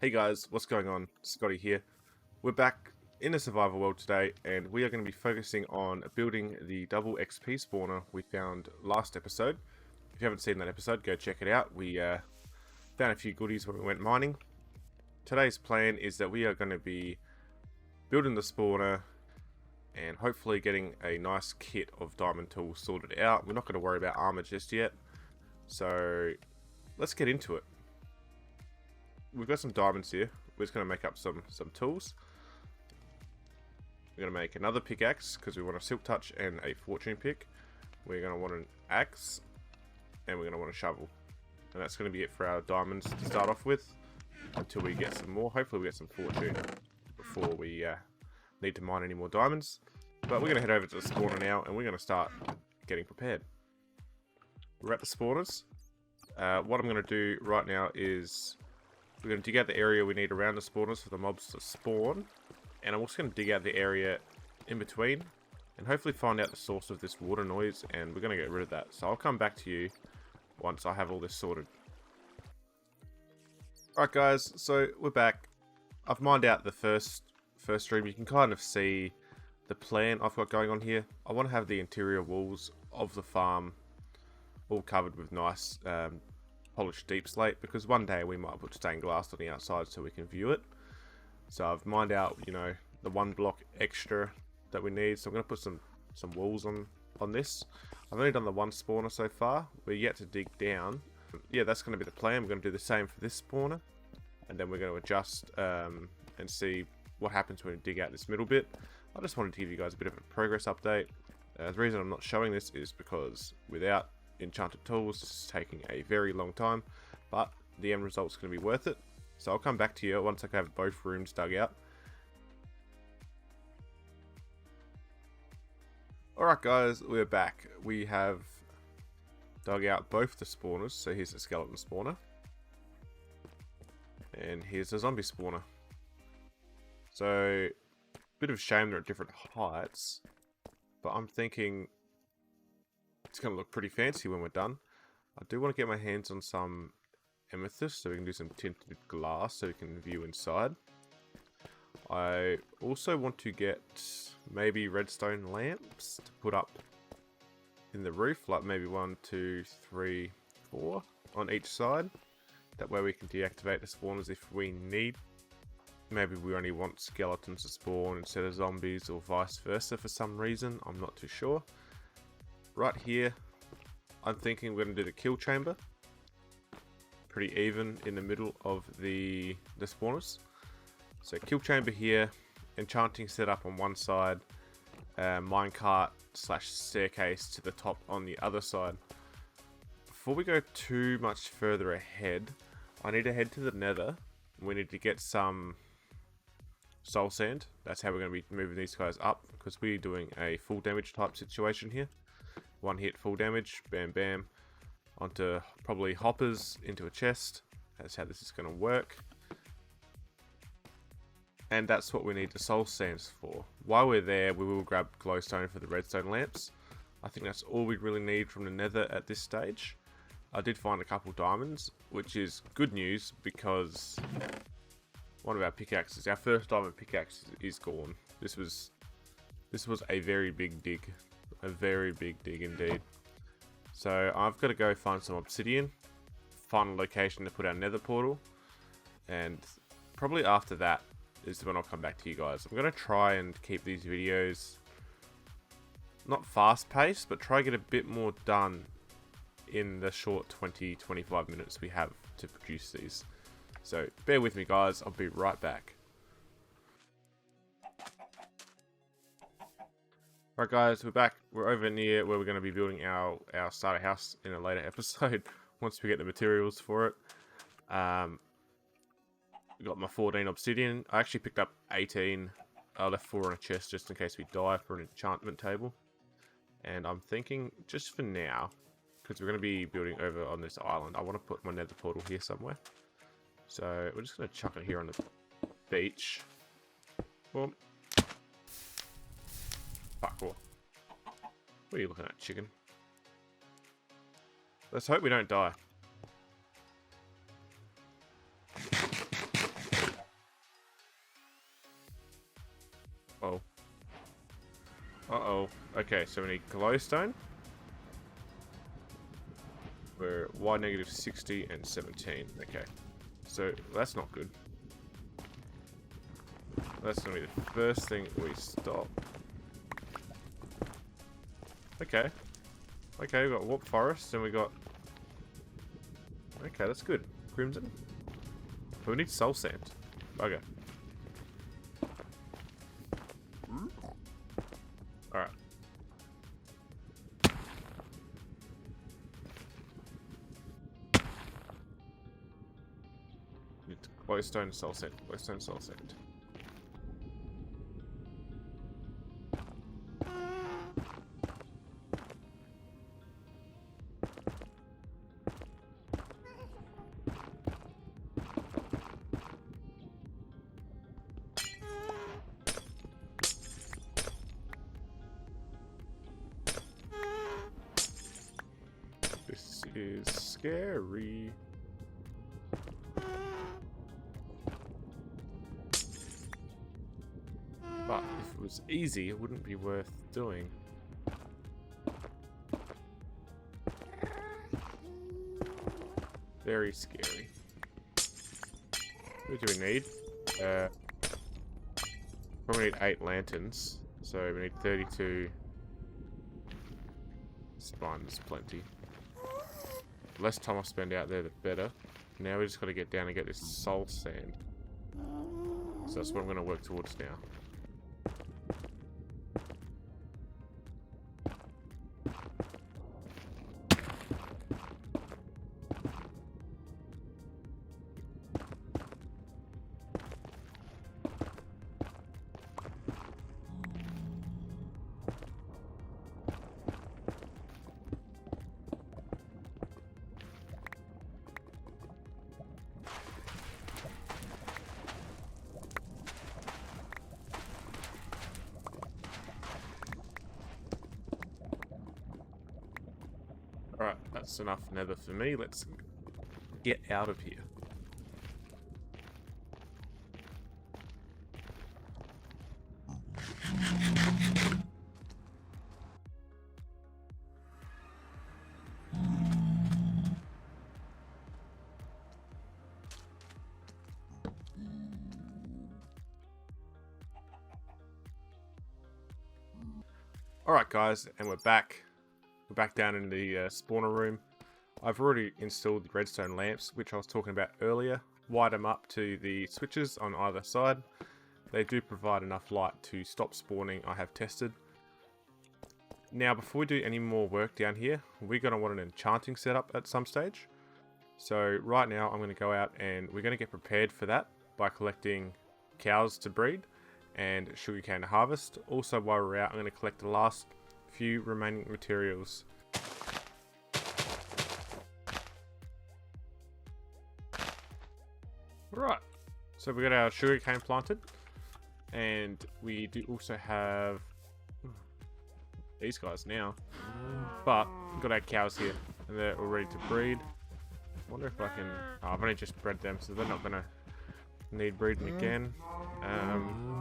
Hey guys, what's going on? Scotty here. We're back in a survival world today, and we are going to be focusing on building the double XP spawner we found last episode. If you haven't seen that episode, go check it out. We found a few goodies when we went mining. Today's plan is that we are going to be building the spawner and hopefully getting a nice kit of diamond tools sorted out. We're not going to worry about armor just yet, so let's get into it. We've got some diamonds here. We're just going to make up some tools. We're going to make another pickaxe because we want a silk touch and a fortune pick. We're going to want an axe and we're going to want a shovel. And that's going to be it for our diamonds to start off with until we get some more. Hopefully we get some fortune before we need to mine any more diamonds. But we're going to head over to the spawner now and we're going to start getting prepared. We're at the spawners. What I'm going to do right now is we're going to dig out the area we need around the spawners for the mobs to spawn. And I'm also going to dig out the area in between. And hopefully find out the source of this water noise. And we're going to get rid of that. So I'll come back to you once I have all this sorted. Alright guys, so we're back. I've mined out the first stream. You can kind of see the plan I've got going on here. I want to have the interior walls of the farm all covered with nice polished deep slate, because one day we might put stained glass on the outside so we can view it. So I've mined out, you know, the one block extra that we need. So I'm going to put some walls on this. I've only done the one spawner so far. We're yet to dig down. Yeah, that's going to be the plan. We're going to do the same for this spawner, and then we're going to adjust and see what happens when we dig out this middle bit. I just wanted to give you guys a bit of a progress update. The reason I'm not showing this is because without enchanted tools, this is taking a very long time, but the end result's going to be worth it. So I'll come back to you once I have both rooms dug out. Alright guys, we're back. We have dug out both the spawners. So here's the skeleton spawner, and here's the zombie spawner. So bit of a shame they're at different heights, but I'm thinking it's going to look pretty fancy when we're done. I do want to get my hands on some amethyst so we can do some tinted glass so we can view inside. I also want to get maybe redstone lamps to put up in the roof, like maybe 1, 2, 3, 4 on each side. That way we can deactivate the spawners if we need. Maybe we only want skeletons to spawn instead of zombies, or vice versa for some reason. I'm not too sure. Right here, I'm thinking we're going to do the kill chamber. Pretty even in the middle of the spawners. So kill chamber here, enchanting setup on one side, minecart / staircase to the top on the other side. Before we go too much further ahead, I need to head to the nether. We need to get some soul sand. That's how we're going to be moving these guys up, because we're doing a full damage type situation here. One hit, full damage, bam bam, onto probably hoppers into a chest. That's how this is going to work. And that's what we need the soul sands for. While we're there, we will grab glowstone for the redstone lamps. I think that's all we really need from the nether at this stage. I did find a couple diamonds, which is good news because one of our pickaxes, our first diamond pickaxe, is gone. This was a very big dig. A very big dig indeed. So I've got to go find some obsidian, find a location to put our nether portal, and probably after that is when I'll come back to you guys. I'm going to try and keep these videos not fast paced, but try to get a bit more done in the short 20-25 minutes we have to produce these. So bear with me guys, I'll be right back. Right guys, we're back. We're over near where we're going to be building our starter house in a later episode once we get the materials for it. Got my 14 obsidian. I actually picked up 18. I left 4 on a chest just in case we die for an enchantment table. And I'm thinking, just for now, because we're going to be building over on this island, I want to put my nether portal here somewhere. So we're just going to chuck it here on the beach. Boom. Fuck off. What are you looking at, chicken? Let's hope we don't die. Uh-oh. Uh-oh. Okay, so we need glowstone. We're Y negative 60 and 17. Okay. So that's not good. That's going to be the first thing we stop. Okay. Okay, we got warp forest and we got... Okay, that's good. Crimson. But we need soul sand. Okay. Alright. Glowstone, soul sand. Glowstone, soul sand. This is scary. But if it was easy, it wouldn't be worth doing. Very scary. What do we need? Probably need 8 lanterns. So we need 32 spines, plenty. The less time I spend out there, the better. Now we just got to get down and get this soul sand. So that's what I'm going to work towards now. Alright, that's enough nether for me. Let's get out of here. Alright guys, and we're back. We're back down in the spawner room. I've already installed the redstone lamps, which I was talking about earlier. Wired them up to the switches on either side. They do provide enough light to stop spawning, I have tested. Now before we do any more work down here, we're going to want an enchanting setup at some stage. So right now I'm going to go out and we're going to get prepared for that by collecting cows to breed and sugarcane to harvest. Also while we're out, I'm going to collect the last few remaining materials. Right, so we got our sugarcane planted, and we do also have these guys now, but we've got our cows here and they're all ready to breed. I wonder if I can... Oh, I've only just bred them, so they're not gonna need breeding again.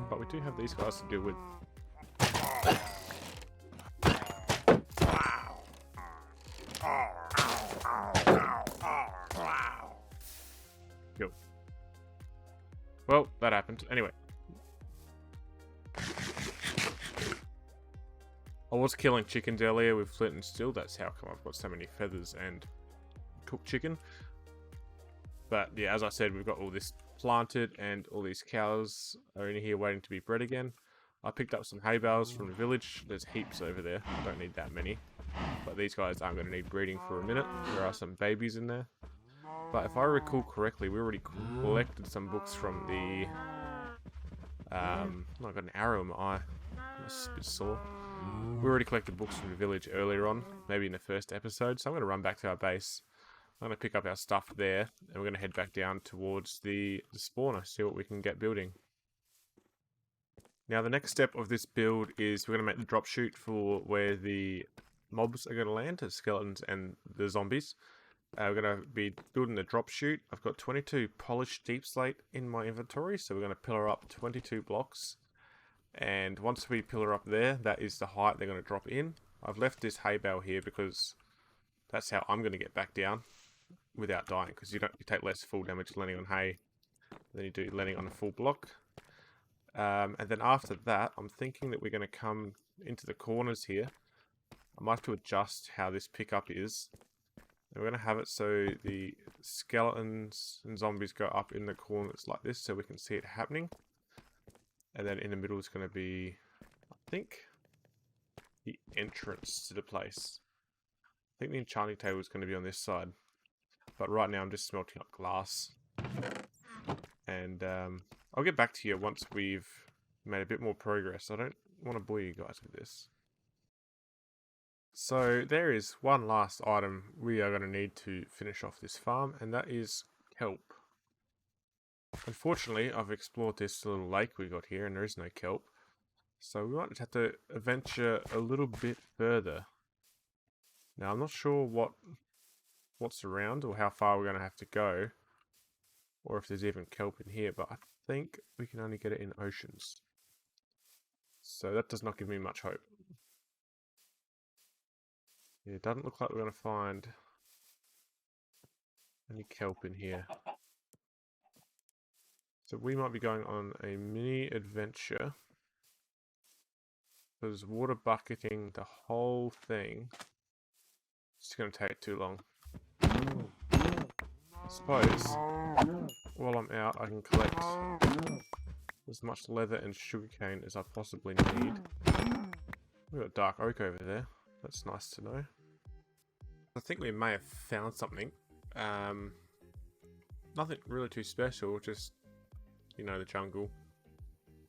But we do have these guys to deal with. Yo. Well, that happened. Anyway. I was killing chickens earlier with flint and steel. That's how come I've got so many feathers and cooked chicken. But yeah, as I said, we've got all this planted and all these cows are in here waiting to be bred again. I picked up some hay bales from the village. There's heaps over there. I don't need that many. But these guys aren't going to need breeding for a minute. There are some babies in there. But if I recall correctly, we already collected some books from the... I got an arrow in my eye. I'm a bit sore. We already collected books from the village earlier on, maybe in the first episode. So I'm going to run back to our base. I'm going to pick up our stuff there, and we're going to head back down towards the spawner, see what we can get building. Now the next step of this build is we're going to make the drop chute for where the mobs are going to land, the skeletons and the zombies. We're going to be building the drop chute. I've got 22 polished deep slate in my inventory, so we're going to pillar up 22 blocks. And once we pillar up there, that is the height they're going to drop in. I've left this hay bale here because that's how I'm going to get back down without dying, because you take less full damage landing on hay than you do landing on a full block. And then after that, I'm thinking that we're going to come into the corners here. I might have to adjust how this pickup is. And we're going to have it so the skeletons and zombies go up in the corners like this so we can see it happening. And then in the middle is going to be, I think, the entrance to the place. I think the enchanting table is going to be on this side. But right now I'm just smelting up glass. And I'll get back to you once we've made a bit more progress. I don't want to bore you guys with this. So there is one last item we are going to need to finish off this farm, and that is kelp. Unfortunately, I've explored this little lake we got here and there is no kelp. So we might have to venture a little bit further. Now I'm not sure what's around or how far we're going to have to go, or if there's even kelp in here, but I think we can only get it in oceans. So that does not give me much hope. Yeah, it doesn't look like we're going to find any kelp in here. So we might be going on a mini adventure, because water bucketing the whole thing is going to take too long. I suppose while I'm out I can collect as much leather and sugarcane as I possibly need. We've got dark oak over there. That's nice to know. I think we may have found something. Nothing really too special, just, you know, the jungle.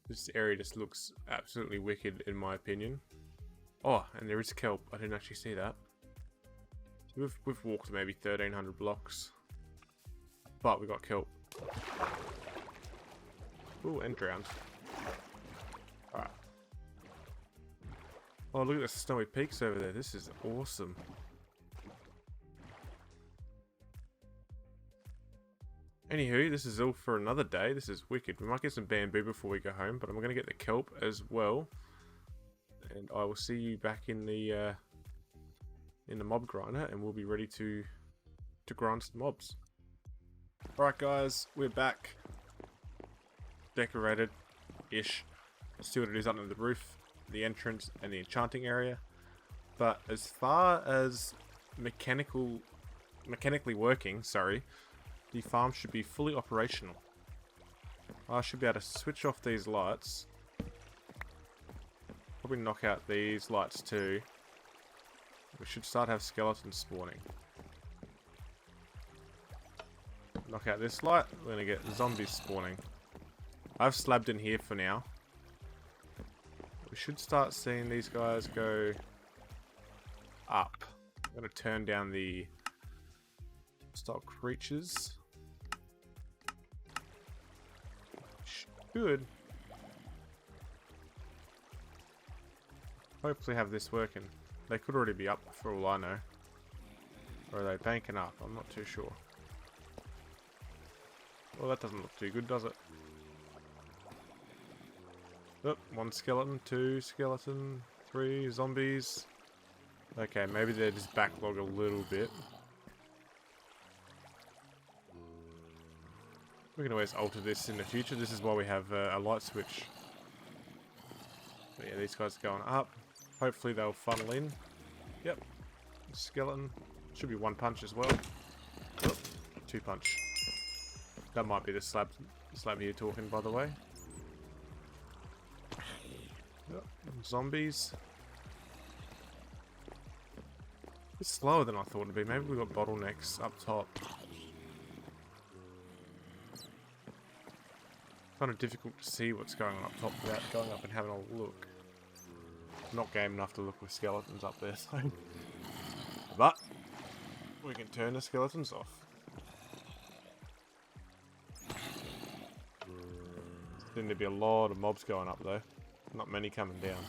This area just looks absolutely wicked in my opinion. Oh, and there is kelp. I didn't actually see that. So we've walked maybe 1,300 blocks. But we got kelp. Ooh, and drowned. Alright. Oh, look at the snowy peaks over there. This is awesome. Anywho, this is all for another day. This is wicked. We might get some bamboo before we go home, but I'm going to get the kelp as well. And I will see you back in the mob grinder, and we'll be ready to grind some mobs. Alright guys, we're back. Decorated-ish. See what it is under the roof, the entrance, and the enchanting area. But as far as mechanically working, the farm should be fully operational. I should be able to switch off these lights. Probably knock out these lights too. We should start to have skeletons spawning. Knock out this light, we're going to get zombies spawning. I've slabbed in here for now. We should start seeing these guys go up. I'm going to turn down the stock creatures. Should hopefully have this working. They could already be up for all I know. Or are they banking up? I'm not too sure. Well, that doesn't look too good, does it? Oh, one skeleton, two skeleton, three zombies. Okay, maybe they're just backlog a little bit. We can always alter this in the future. This is why we have a light switch. But yeah, these guys are going up. Hopefully they'll funnel in. Yep. Skeleton. Should be one punch as well. Oh, two punch. That might be the slab here talking, by the way. Yep. Zombies. It's slower than I thought it'd be. Maybe we've got bottlenecks up top. Kind of difficult to see what's going on up top without going up and having a look. Not game enough to look with skeletons up there, so. But we can turn the skeletons off. Seem to be a lot of mobs going up though. Not many coming down.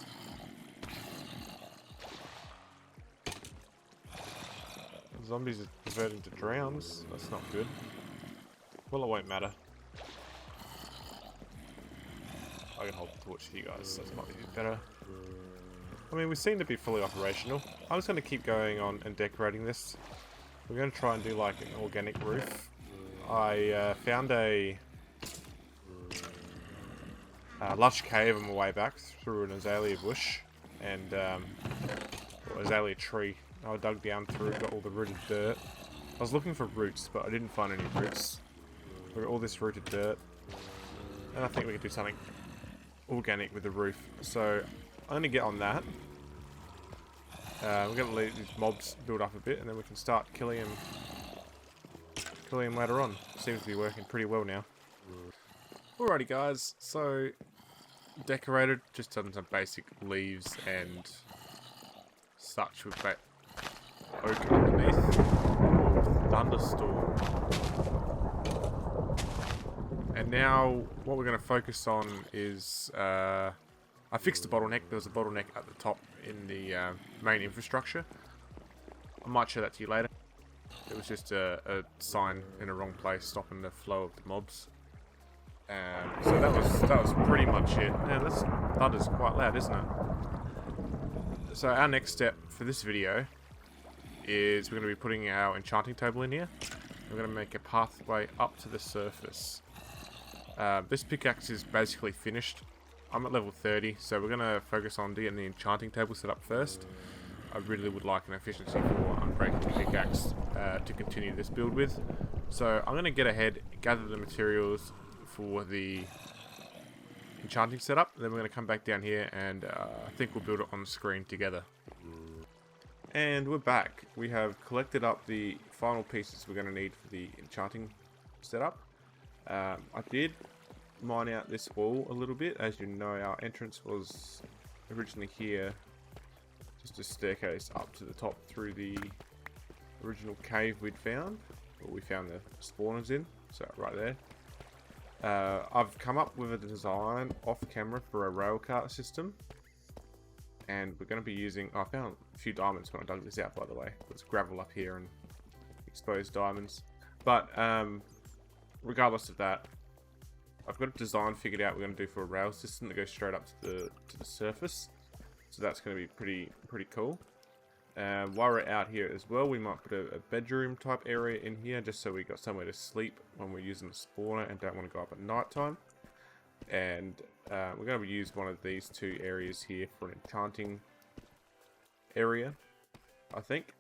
Zombies are converting to drowns. That's not good. Well, it won't matter. I can hold the torch to you guys, so it's might be a bit better. I mean, we seem to be fully operational. I'm just going to keep going on and decorating this. We're going to try and do like an organic roof. I found a lush cave on my way back through an azalea bush and or azalea tree. I dug down through, got all the rooted dirt. I was looking for roots, but I didn't find any roots. We got all this rooted dirt, and I think we can do something organic with the roof. So I'm going to get on that. We're going to let these mobs build up a bit, and then we can start killing them later on. Seems to be working pretty well now. Alrighty guys, so decorated, just done some basic leaves and such with that oak underneath. Thunderstorm. And now what we're going to focus on is I fixed the bottleneck. There was a bottleneck at the top in the main infrastructure. I might show that to you later. It was just a sign in the wrong place stopping the flow of the mobs. So that was pretty much it. Man, this thunder's quite loud, isn't it? So our next step for this video is we're going to be putting our enchanting table in here. We're going to make a pathway up to the surface. This pickaxe is basically finished. I'm at level 30, so we're going to focus on getting the enchanting table set up first. I really would like an efficiency 4 unbreakable pickaxe to continue this build with. So I'm going to get ahead, gather the materials for the enchanting setup, then we're going to come back down here and I think we'll build it on the screen together. And we're back. We have collected up the final pieces we're going to need for the enchanting setup. I did mine out this wall a little bit. As you know, our entrance was originally here, just a staircase up to the top through the original cave we'd found, or we found the spawners in, so right there. I've come up with a design off camera for a railcart system, and we're going to be using, I found a few diamonds when I dug this out, by the way. There's gravel up here and exposed diamonds, but regardless of that, I've got a design figured out we're going to do for a rail system that goes straight up to the surface, so that's going to be pretty cool. While we're out here as well, we might put a bedroom type area in here just so we got somewhere to sleep when we're using the spawner and don't want to go up at night time. And we're going to use one of these two areas here for an enchanting area, I think.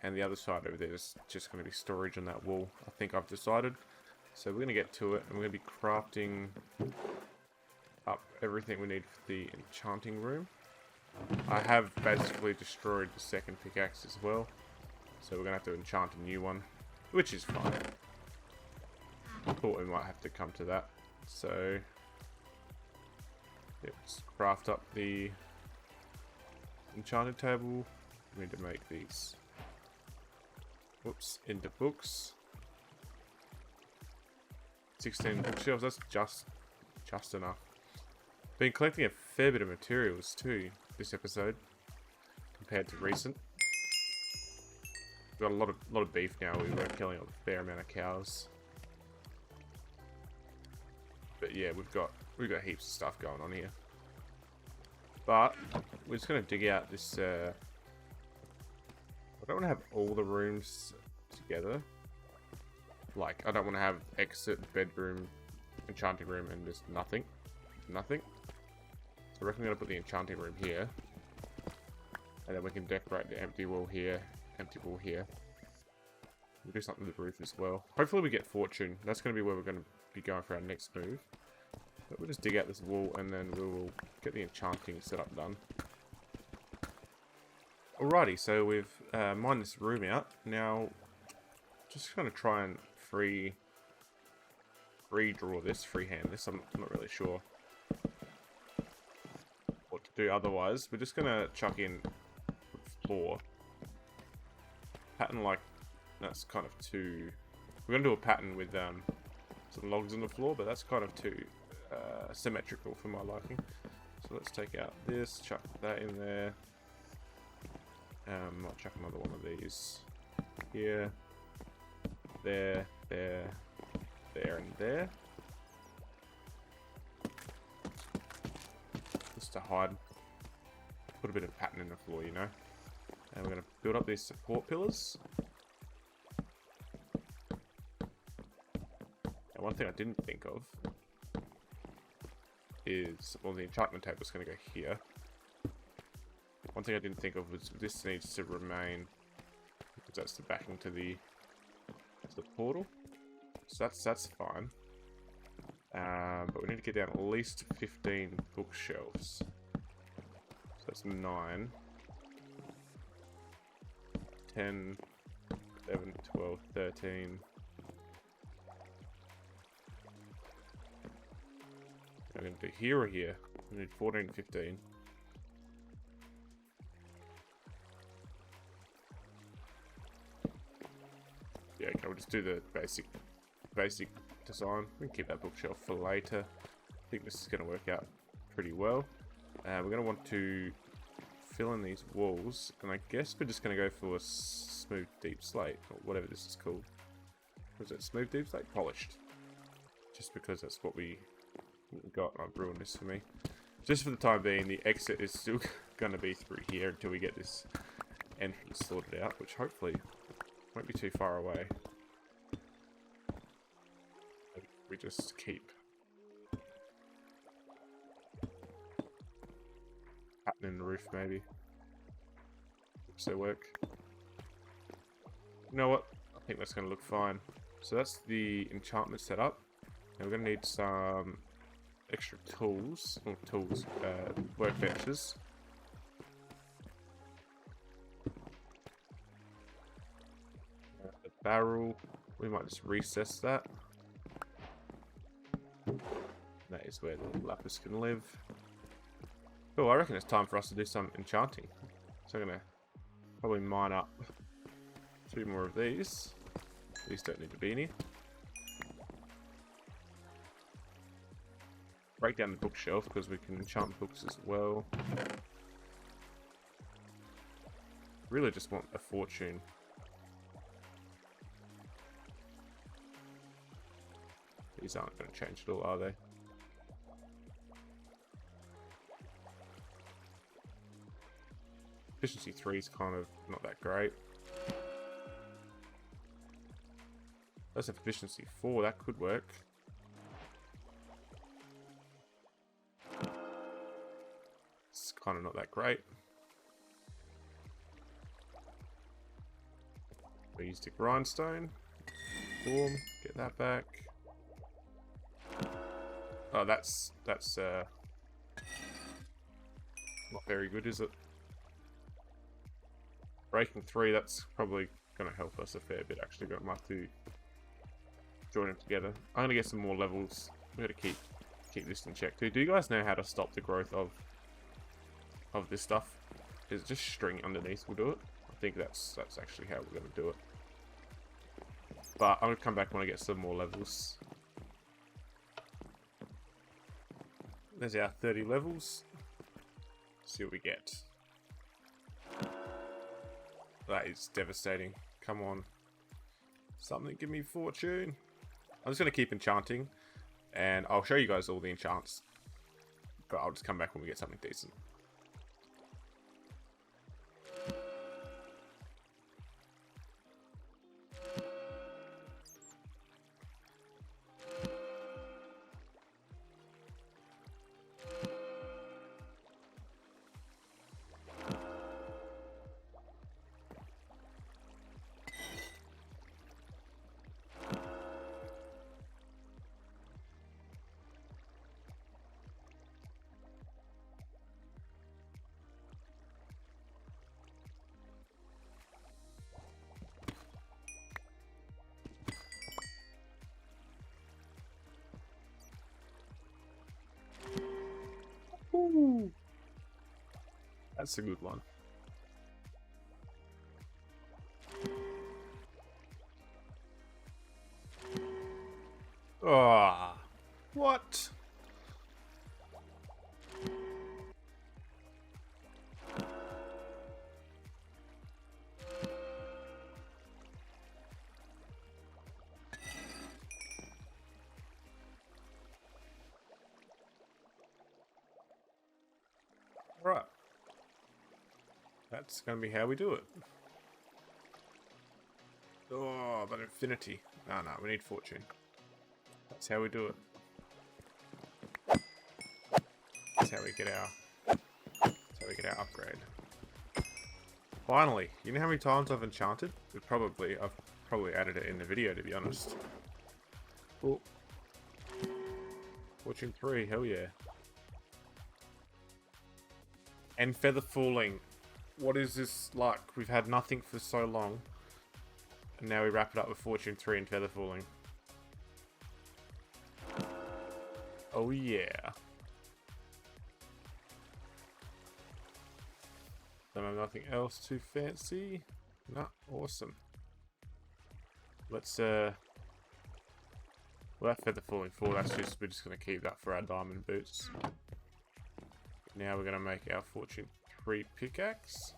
And the other side over there is just going to be storage on that wall, I think I've decided. So we're going to get to it, and we're going to be crafting up everything we need for the enchanting room. I have basically destroyed the second pickaxe as well, so we're going to have to enchant a new one, which is fine. I thought we might have to come to that. So let's craft up the enchanted table. We need to make these, whoops, into books. 16 bookshelves, that's just enough. Been collecting a fair bit of materials too this episode compared to recent. We've got a lot of beef now. We were killing a fair amount of cows. But yeah, we've got heaps of stuff going on here. But we're just gonna dig out this I don't want to have all the rooms together. Like, I don't want to have exit, bedroom, enchanting room, and just nothing. Nothing. So I reckon I'm going to put the enchanting room here. And then we can decorate the empty wall here, empty wall here. We'll do something with the roof as well. Hopefully we get fortune. That's going to be where we're going to be going for our next move. But we'll just dig out this wall and then we will get the enchanting setup done. Alrighty, so we've mined this room out. Now, just going to try and freehand this. I'm not really sure what to do otherwise. We're just going to chuck in floor. Pattern like, that's kind of too... We're going to do a pattern with some logs on the floor, but that's kind of too symmetrical for my liking. So let's take out this, chuck that in there. Might chuck another one of these here. There, there, and there. just to hide. Put a bit of pattern in the floor, you know. And we're going to build up these support pillars. And one thing I didn't think of is, well, the enchantment table is going to go here. One thing I didn't think of was this needs to remain, because that's the backing to the portal. So that's fine. But we need to get down at least 15 bookshelves. So that's 9, 10, 11, 12, 13. I'm going to do here or here. We need 14, 15. Yeah, okay, we'll just do the basic design. We can keep that bookshelf for later. I think this is going to work out pretty well. We're going to want to fill in these walls, and I guess we're just going to go for a smooth deep slate, or whatever this is called. Was it smooth deep slate? Polished. Just because that's what we got. I've ruined this for me. Just for the time being, the exit is still going to be through here until we get this entrance sorted out, which hopefully won't be too far away. We just keep pattern in the roof, maybe. Does that work? You know what? I think that's going to look fine. So that's the enchantment setup. Now we're going to need some extra tools, or workbenches. The barrel, we might just recess that. That is where the lapis can live. Oh, I reckon it's time for us to do some enchanting. So I'm going to probably mine up 2 more of these. These don't need to be in here. Break down the bookshelf because we can enchant books as well. Really just want a fortune. These aren't going to change at all, are they? Efficiency 3 is kind of not that great. That's a efficiency 4, that could work. It's kind of not that great. We used a grindstone. Boom, get that back. Oh, that's not very good, is it? Breaking 3, that's probably going to help us a fair bit, actually. I might have to join them together. I'm going to get some more levels. We've got to keep this in check too. Do you guys know how to stop the growth of this stuff? Is it just string underneath will do it? I think that's actually how we're going to do it. But I'm going to come back when I get some more levels. There's our 30 levels. See what we get. That is devastating. Come on. Something give me fortune. I'm just going to keep enchanting. And I'll show you guys all the enchants. But I'll just come back when we get something decent. Ooh. That's a good one. Ah, what? That's going to be how we do it. Oh, but infinity. No, we need fortune. That's how we do it. That's how we get our upgrade. Finally, you know how many times I've enchanted? I've probably added it in the video, to be honest. Oh. Fortune 3, hell yeah. And feather falling. What is this like? We've had nothing for so long. And now we wrap it up with Fortune 3 and feather falling. Oh yeah. Don't have nothing else too fancy. No, awesome. Let's well, that feather falling 4, we're just gonna keep that for our diamond boots. Now we're gonna make our Fortune 3 pickaxe.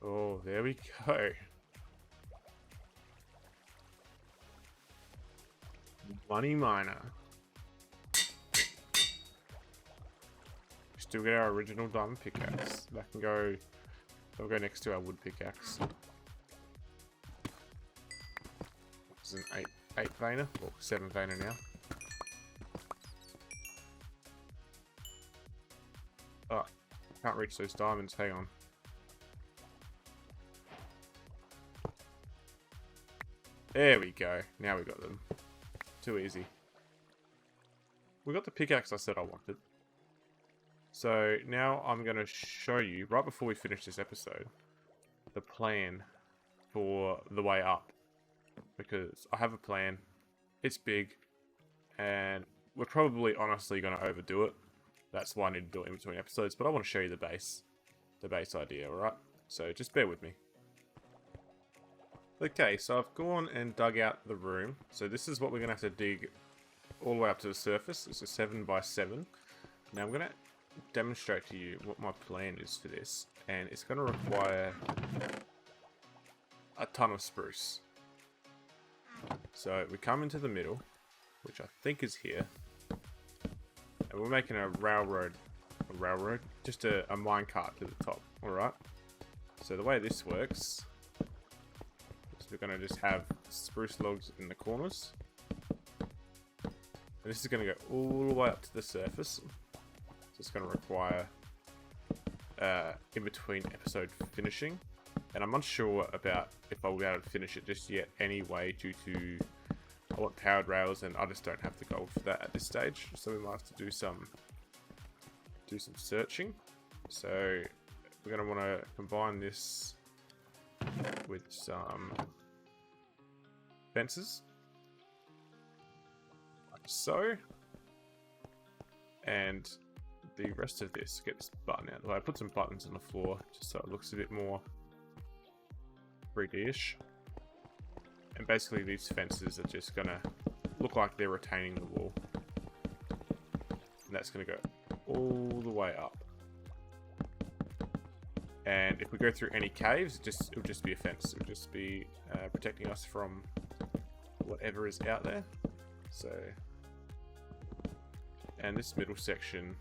Oh, there we go. Money miner. Still get our original diamond pickaxe. That can go. That'll go next to our wood pickaxe. This is an 8 veiner or 7 veiner now. Oh, can't reach those diamonds. Hang on. There we go. Now we got them. Too easy. We got the pickaxe I said I wanted. So now I'm going to show you, right before we finish this episode, the plan for the way up. Because I have a plan. It's big. And we're probably honestly going to overdo it. That's why I need to do it in between episodes. But I want to show you the base idea, alright? So just bear with me. Okay, so I've gone and dug out the room. So this is what we're going to have to dig all the way up to the surface. It's a 7 by 7. Now I'm going to demonstrate to you what my plan is for this. And it's going to require a ton of spruce. So we come into the middle, which I think is here. And we're making a railroad, just a minecart to the top, alright? So the way this works... we're going to just have spruce logs in the corners. And this is going to go all the way up to the surface. So it's going to require, in between episode finishing. And I'm unsure about if I'll be able to finish it just yet anyway, due to I want powered rails and I just don't have the gold for that at this stage. So we might have to do some searching. So we're going to want to combine this with some fences, like so, and the rest of this, get this button out of the way. I put some buttons on the floor just so it looks a bit more 3D-ish, and basically these fences are just gonna look like they're retaining the wall, and that's gonna go all the way up. And if we go through any caves, it'll just be a fence. It'll just be protecting us from whatever is out there. So, and this middle section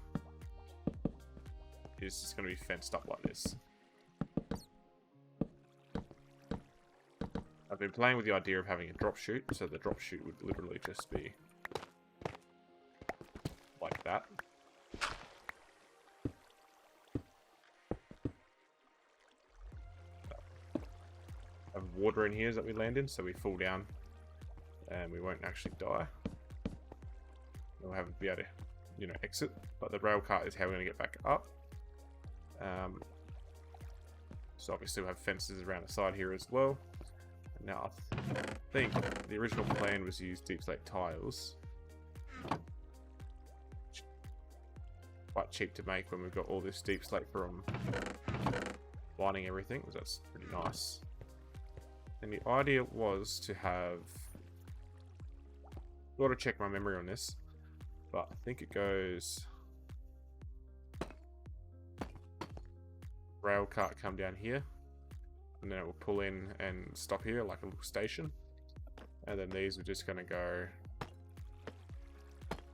is just going to be fenced up like this. I've been playing with the idea of having a drop chute, so the drop chute would literally just be like that. Have water in here that we land in, so we fall down and we won't actually die. We'll have to be able to, you know, exit. But the rail cart is how we're going to get back up. So obviously we'll have fences around the side here as well. Now I think the original plan was to use deep slate tiles. Quite cheap to make when we've got all this deep slate from lining everything. So that's pretty nice. And the idea was to have... I've got to check my memory on this, but I think it goes... rail cart come down here, and then it will pull in and stop here like a little station. And then these are just going to go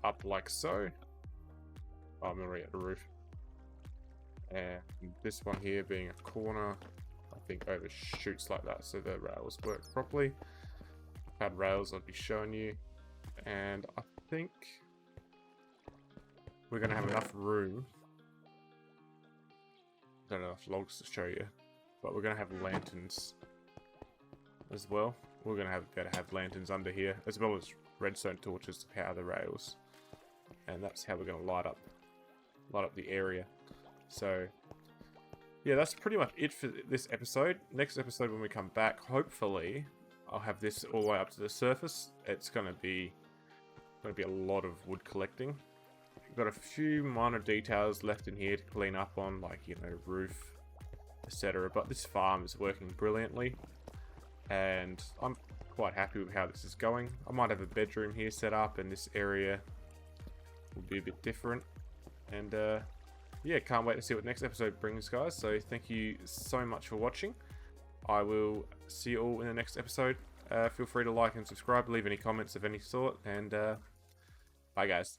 up like so. Oh, I'm already at the roof. And this one here being a corner, I think overshoots like that so the rails work properly. Had rails I'll be showing you. And I think we're going to have enough room. Don't have enough logs to show you, but we're going to have lanterns as well. We're going to have lanterns under here, as well as redstone torches to power the rails. And that's how we're going to light up the area. So yeah, that's pretty much it for this episode. Next episode, when we come back, hopefully I'll have this all the way up to the surface. It's going to be a lot of wood collecting. We've got a few minor details left in here to clean up on, like, you know, roof, etc. But this farm is working brilliantly, and I'm quite happy with how this is going. I might have a bedroom here set up, and this area will be a bit different. And yeah, can't wait to see what next episode brings, guys. So thank you so much for watching. I will see you all in the next episode. Feel free to like and subscribe, leave any comments of any sort, and bye, guys.